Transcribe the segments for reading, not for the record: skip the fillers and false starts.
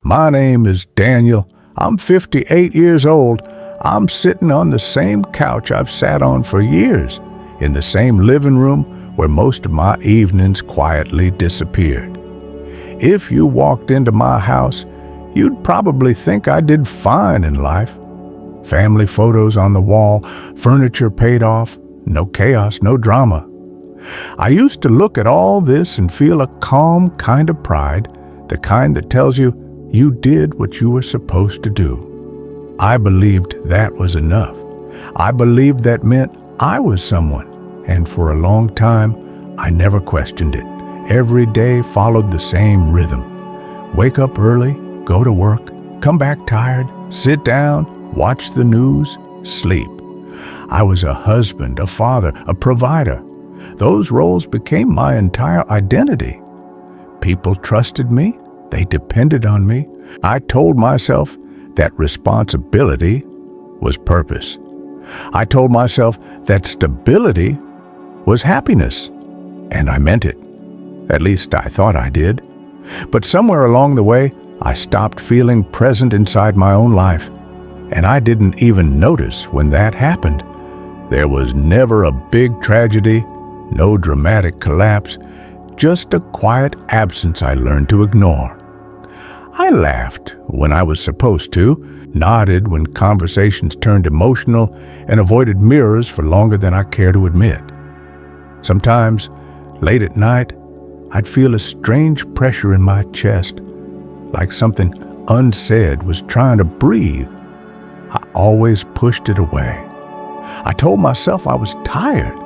My name is Daniel. I'm 58 years old. I'm sitting on the same couch I've sat on for years, in the same living room where most of my evenings quietly disappeared. If you walked into my house, you'd probably think I did fine in life. Family photos on the wall, furniture paid off, no chaos, no drama. I used to look at all this and feel a calm kind of pride, the kind that tells you you did what you were supposed to do. I believed that was enough. I believed that meant I was someone, and for a long time, I never questioned it. Every day followed the same rhythm. Wake up early, go to work, come back tired, sit down, watch the news, sleep. I was a husband, a father, a provider. Those roles became my entire identity. People trusted me. They depended on me. I told myself that responsibility was purpose. I told myself that stability was happiness. And I meant it. At least I thought I did. But somewhere along the way, I stopped feeling present inside my own life. And I didn't even notice when that happened. There was never a big tragedy, no dramatic collapse, just a quiet absence I learned to ignore. I laughed when I was supposed to, nodded when conversations turned emotional, and avoided mirrors for longer than I care to admit. Sometimes, late at night, I'd feel a strange pressure in my chest, like something unsaid was trying to breathe. I always pushed it away. I told myself I was tired.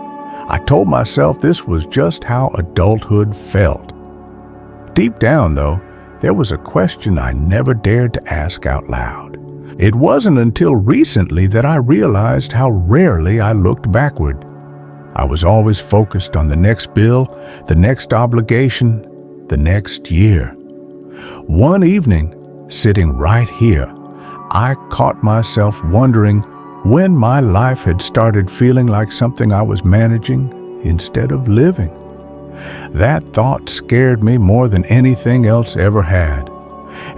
I told myself this was just how adulthood felt. Deep down, though, there was a question I never dared to ask out loud. It wasn't until recently that I realized how rarely I looked backward. I was always focused on the next bill, the next obligation, the next year. One evening, sitting right here, I caught myself wondering when my life had started feeling like something I was managing instead of living. That thought scared me more than anything else ever had.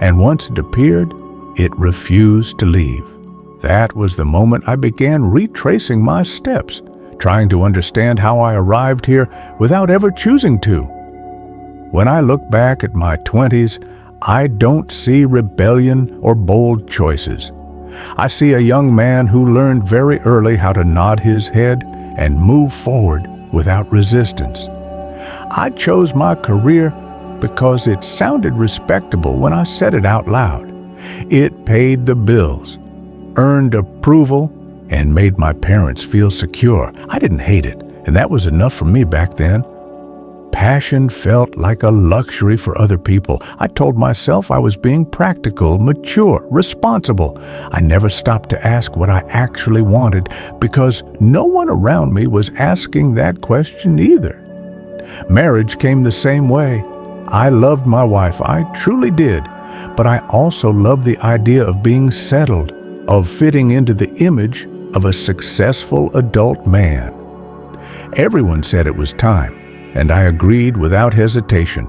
And once it appeared, it refused to leave. That was the moment I began retracing my steps, trying to understand how I arrived here without ever choosing to. When I look back at my 20s, I don't see rebellion or bold choices. I see a young man who learned very early how to nod his head and move forward without resistance. I chose my career because it sounded respectable when I said it out loud. It paid the bills, earned approval, and made my parents feel secure. I didn't hate it, and that was enough for me back then. Passion felt like a luxury for other people. I told myself I was being practical, mature, responsible. I never stopped to ask what I actually wanted because no one around me was asking that question either. Marriage came the same way. I loved my wife, I truly did, but I also loved the idea of being settled, of fitting into the image of a successful adult man. Everyone said it was time, and I agreed without hesitation.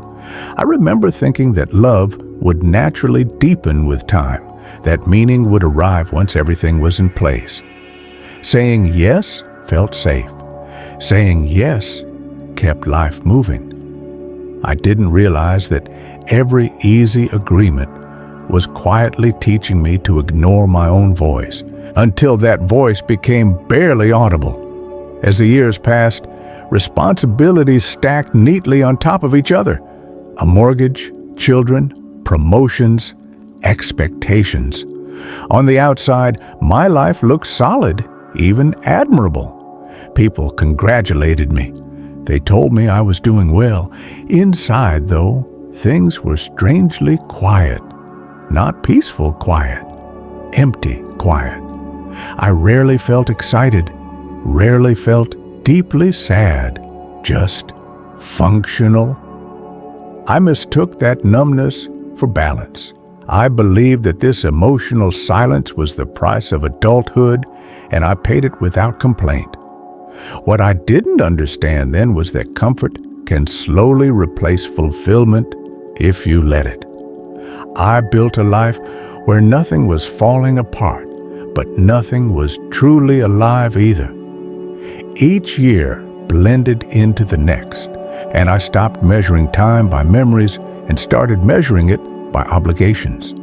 I remember thinking that love would naturally deepen with time, that meaning would arrive once everything was in place. Saying yes felt safe. Saying yes kept life moving. I didn't realize that every easy agreement was quietly teaching me to ignore my own voice, until that voice became barely audible. As the years passed, responsibilities stacked neatly on top of each other. A mortgage, children, promotions, expectations. On the outside, my life looked solid, even admirable. People congratulated me. They told me I was doing well. Inside, though, things were strangely quiet. Not peaceful quiet, empty quiet. I rarely felt excited, rarely felt deeply sad, just functional. I mistook that numbness for balance. I believed that this emotional silence was the price of adulthood, and I paid it without complaint. What I didn't understand then was that comfort can slowly replace fulfillment if you let it. I built a life where nothing was falling apart, but nothing was truly alive either. Each year blended into the next, and I stopped measuring time by memories and started measuring it by obligations.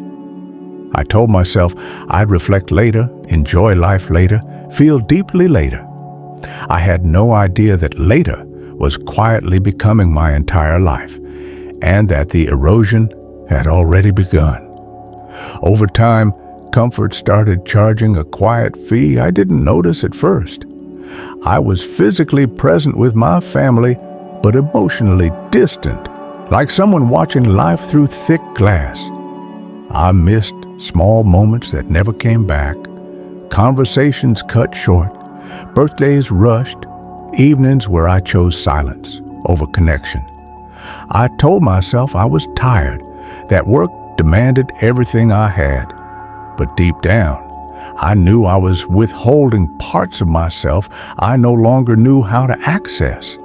I told myself I'd reflect later, enjoy life later, feel deeply later. I had no idea that later was quietly becoming my entire life, and that the erosion had already begun. Over time, comfort started charging a quiet fee I didn't notice at first. I was physically present with my family, but emotionally distant, like someone watching life through thick glass. I missed small moments that never came back, conversations cut short, birthdays rushed, evenings where I chose silence over connection. I told myself I was tired, that work demanded everything I had. But deep down, I knew I was withholding parts of myself I no longer knew how to access.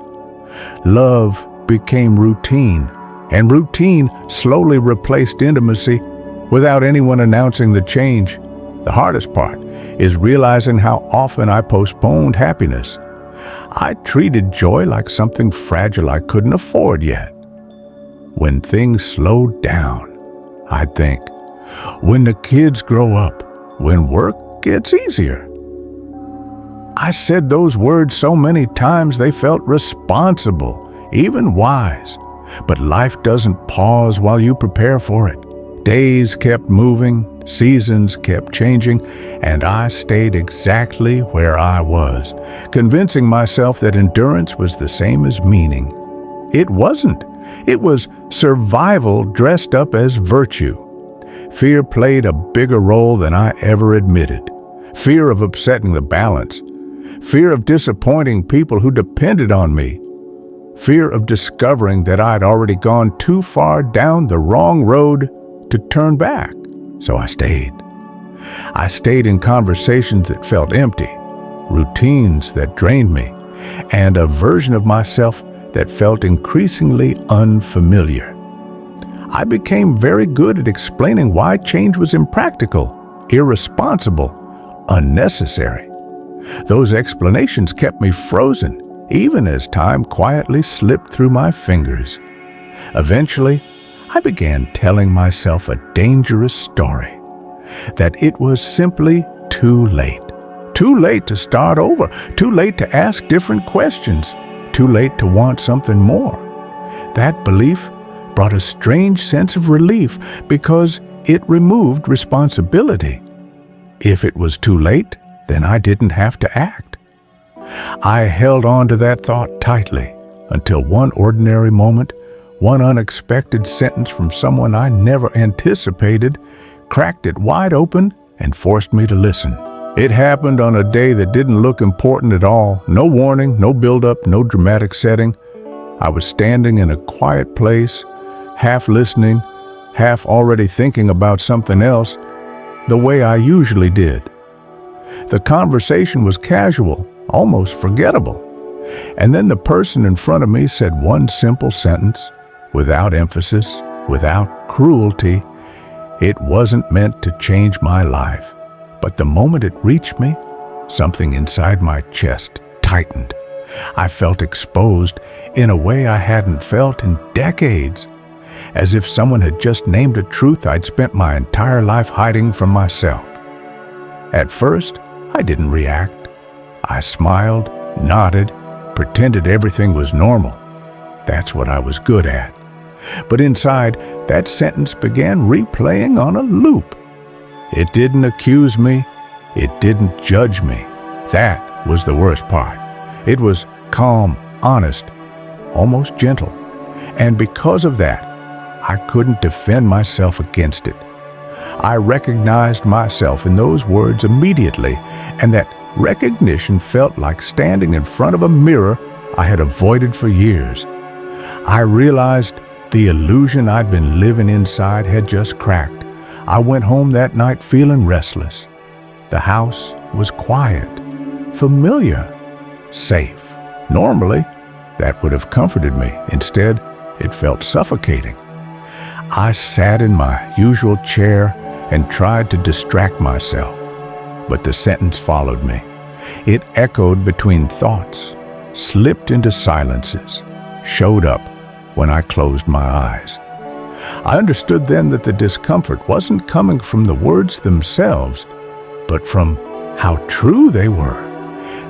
Love became routine, and routine slowly replaced intimacy without anyone announcing the change. The hardest part is realizing how often I postponed happiness. I treated joy like something fragile I couldn't afford yet. When things slowed down, I'd think, when the kids grow up, when work gets easier. I said those words so many times they felt responsible, even wise. But life doesn't pause while you prepare for it. Days kept moving, seasons kept changing, and I stayed exactly where I was, convincing myself that endurance was the same as meaning. It wasn't. It was survival dressed up as virtue. Fear played a bigger role than I ever admitted. Fear of upsetting the balance. Fear of disappointing people who depended on me. Fear of discovering that I'd already gone too far down the wrong road to turn back. So I stayed. I stayed in conversations that felt empty, routines that drained me, and a version of myself that felt increasingly unfamiliar. I became very good at explaining why change was impractical, irresponsible, unnecessary. Those explanations kept me frozen, even as time quietly slipped through my fingers. Eventually, I began telling myself a dangerous story, that it was simply too late. Too late to start over, too late to ask different questions, too late to want something more. That belief brought a strange sense of relief because it removed responsibility. If it was too late, then I didn't have to act. I held on to that thought tightly until one ordinary moment, one unexpected sentence from someone I never anticipated, cracked it wide open and forced me to listen. It happened on a day that didn't look important at all. No warning, no build-up, no dramatic setting. I was standing in a quiet place, half listening, half already thinking about something else, the way I usually did. The conversation was casual, almost forgettable. And then the person in front of me said one simple sentence, without emphasis, without cruelty. It wasn't meant to change my life. But the moment it reached me, something inside my chest tightened. I felt exposed in a way I hadn't felt in decades, as if someone had just named a truth I'd spent my entire life hiding from myself. At first, I didn't react. I smiled, nodded, pretended everything was normal. That's what I was good at. But inside, that sentence began replaying on a loop. It didn't accuse me. It didn't judge me. That was the worst part. It was calm, honest, almost gentle. And because of that, I couldn't defend myself against it. I recognized myself in those words immediately, and that recognition felt like standing in front of a mirror I had avoided for years. I realized the illusion I'd been living inside had just cracked. I went home that night feeling restless. The house was quiet, familiar, safe. Normally, that would have comforted me. Instead, it felt suffocating. I sat in my usual chair and tried to distract myself, but the sentence followed me. It echoed between thoughts, slipped into silences, showed up when I closed my eyes. I understood then that the discomfort wasn't coming from the words themselves, but from how true they were.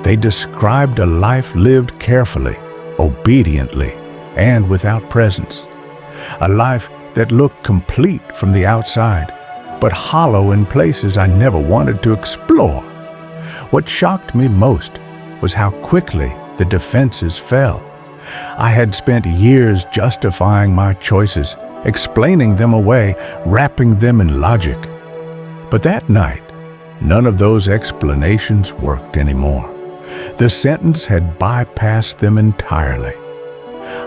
They described a life lived carefully, obediently, and without presence. A life that looked complete from the outside, but hollow in places I never wanted to explore. What shocked me most was how quickly the defenses fell. I had spent years justifying my choices, explaining them away, wrapping them in logic. But that night, none of those explanations worked anymore. The sentence had bypassed them entirely.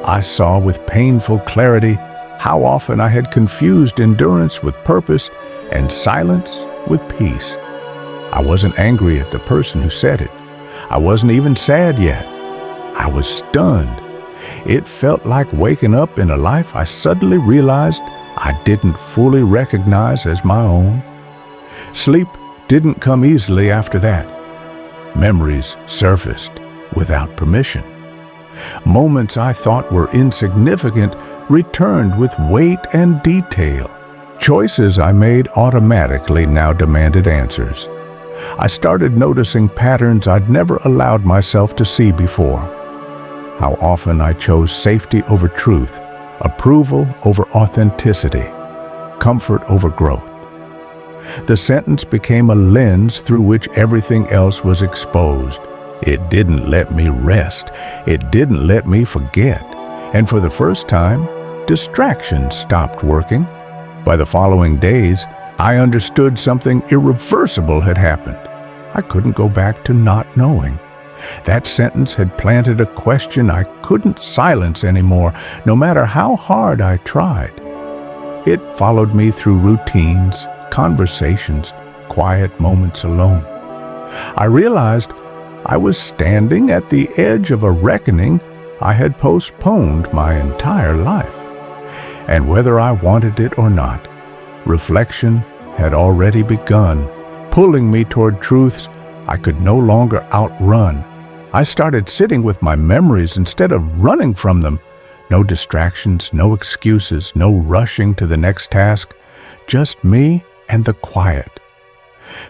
I saw with painful clarity how often I had confused endurance with purpose and silence with peace. I wasn't angry at the person who said it. I wasn't even sad yet. I was stunned. It felt like waking up in a life I suddenly realized I didn't fully recognize as my own. Sleep didn't come easily after that. Memories surfaced without permission. Moments I thought were insignificant returned with weight and detail. Choices I made automatically now demanded answers. I started noticing patterns I'd never allowed myself to see before. How often I chose safety over truth, approval over authenticity, comfort over growth. The sentence became a lens through which everything else was exposed. It didn't let me rest. It didn't let me forget. And for the first time, distractions stopped working. By the following days, I understood something irreversible had happened. I couldn't go back to not knowing. That sentence had planted a question I couldn't silence anymore, no matter how hard I tried. It followed me through routines, conversations, quiet moments alone. I realized I was standing at the edge of a reckoning I had postponed my entire life. And whether I wanted it or not, reflection had already begun, pulling me toward truths I could no longer outrun. I started sitting with my memories instead of running from them. No distractions, no excuses, no rushing to the next task, just me and the quiet.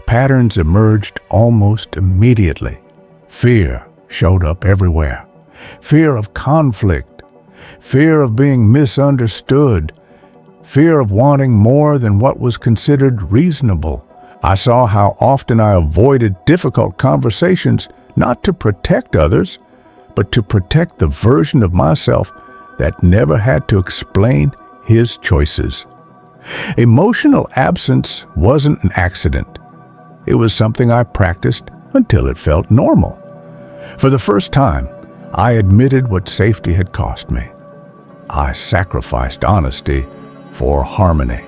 Patterns emerged almost immediately. Fear showed up everywhere. Fear of conflict, fear of being misunderstood, fear of wanting more than what was considered reasonable. I saw how often I avoided difficult conversations, not to protect others, but to protect the version of myself that never had to explain his choices. Emotional absence wasn't an accident. It was something I practiced until it felt normal. For the first time, I admitted what safety had cost me. I sacrificed honesty for harmony.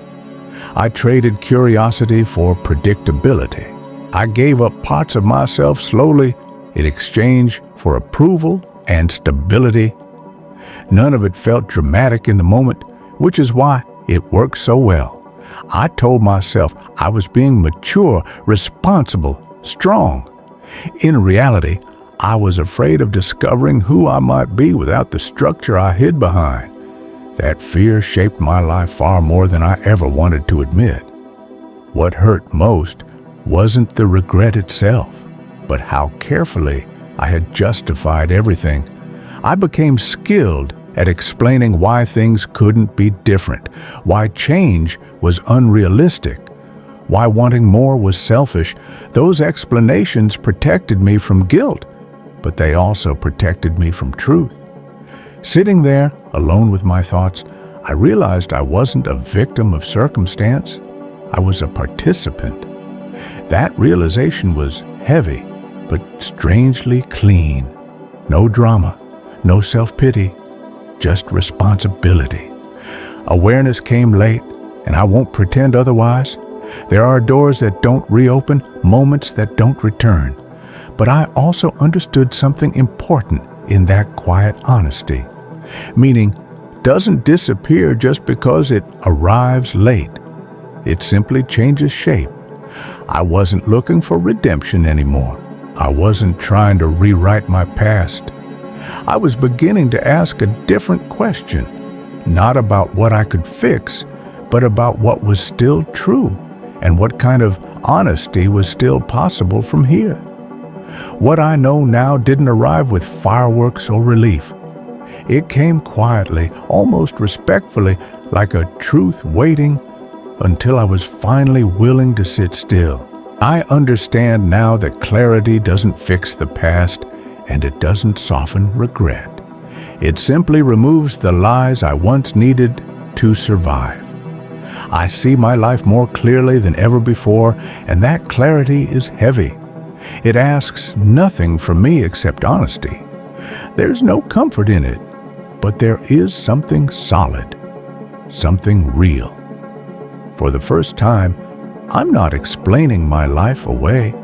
I traded curiosity for predictability. I gave up parts of myself slowly in exchange for approval and stability. None of it felt dramatic in the moment, which is why it worked so well. I told myself I was being mature, responsible, strong. In reality, I was afraid of discovering who I might be without the structure I hid behind. That fear shaped my life far more than I ever wanted to admit. What hurt most wasn't the regret itself, but how carefully I had justified everything. I became skilled at explaining why things couldn't be different, why change was unrealistic, why wanting more was selfish. Those explanations protected me from guilt, but they also protected me from truth. Sitting there, alone with my thoughts, I realized I wasn't a victim of circumstance. I was a participant. That realization was heavy, but strangely clean. No drama, no self-pity, just responsibility. Awareness came late, and I won't pretend otherwise. There are doors that don't reopen, moments that don't return. But I also understood something important in that quiet honesty, meaning doesn't disappear just because it arrives late. It simply changes shape. I wasn't looking for redemption anymore. I wasn't trying to rewrite my past. I was beginning to ask a different question, not about what I could fix, but about what was still true and what kind of honesty was still possible from here. What I know now didn't arrive with fireworks or relief. It came quietly, almost respectfully, like a truth waiting until I was finally willing to sit still. I understand now that clarity doesn't fix the past and it doesn't soften regret. It simply removes the lies I once needed to survive. I see my life more clearly than ever before, and that clarity is heavy. It asks nothing from me except honesty. There's no comfort in it, but there is something solid, something real. For the first time, I'm not explaining my life away.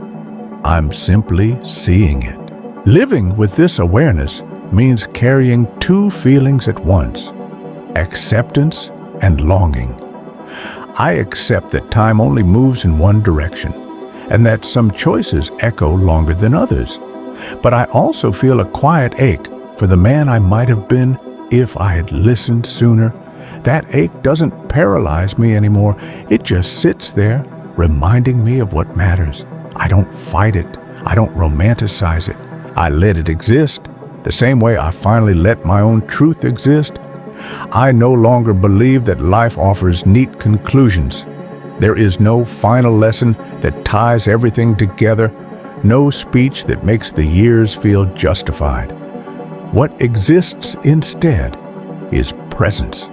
I'm simply seeing it. Living with this awareness means carrying two feelings at once: acceptance and longing. I accept that time only moves in one direction, and that some choices echo longer than others. But I also feel a quiet ache for the man I might have been if I had listened sooner. That ache doesn't paralyze me anymore. It just sits there, reminding me of what matters. I don't fight it. I don't romanticize it. I let it exist, the same way I finally let my own truth exist. I no longer believe that life offers neat conclusions. There is no final lesson that ties everything together, no speech that makes the years feel justified. What exists instead is presence.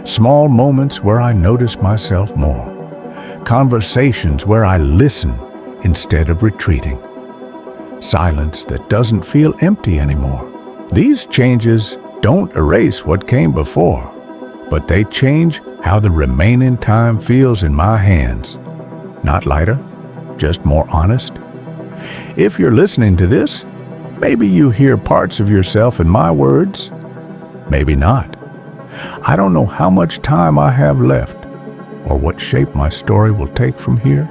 Small moments where I notice myself more. Conversations where I listen instead of retreating. Silence that doesn't feel empty anymore. These changes don't erase what came before, but they change how the remaining time feels in my hands. Not lighter, just more honest. If you're listening to this, maybe you hear parts of yourself in my words, maybe not. I don't know how much time I have left or what shape my story will take from here.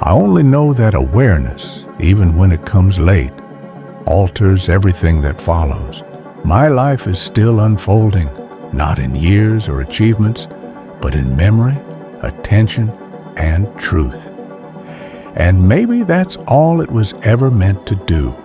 I only know that awareness, even when it comes late, alters everything that follows. My life is still unfolding, not in years or achievements, but in memory, attention, and truth. And maybe that's all it was ever meant to do.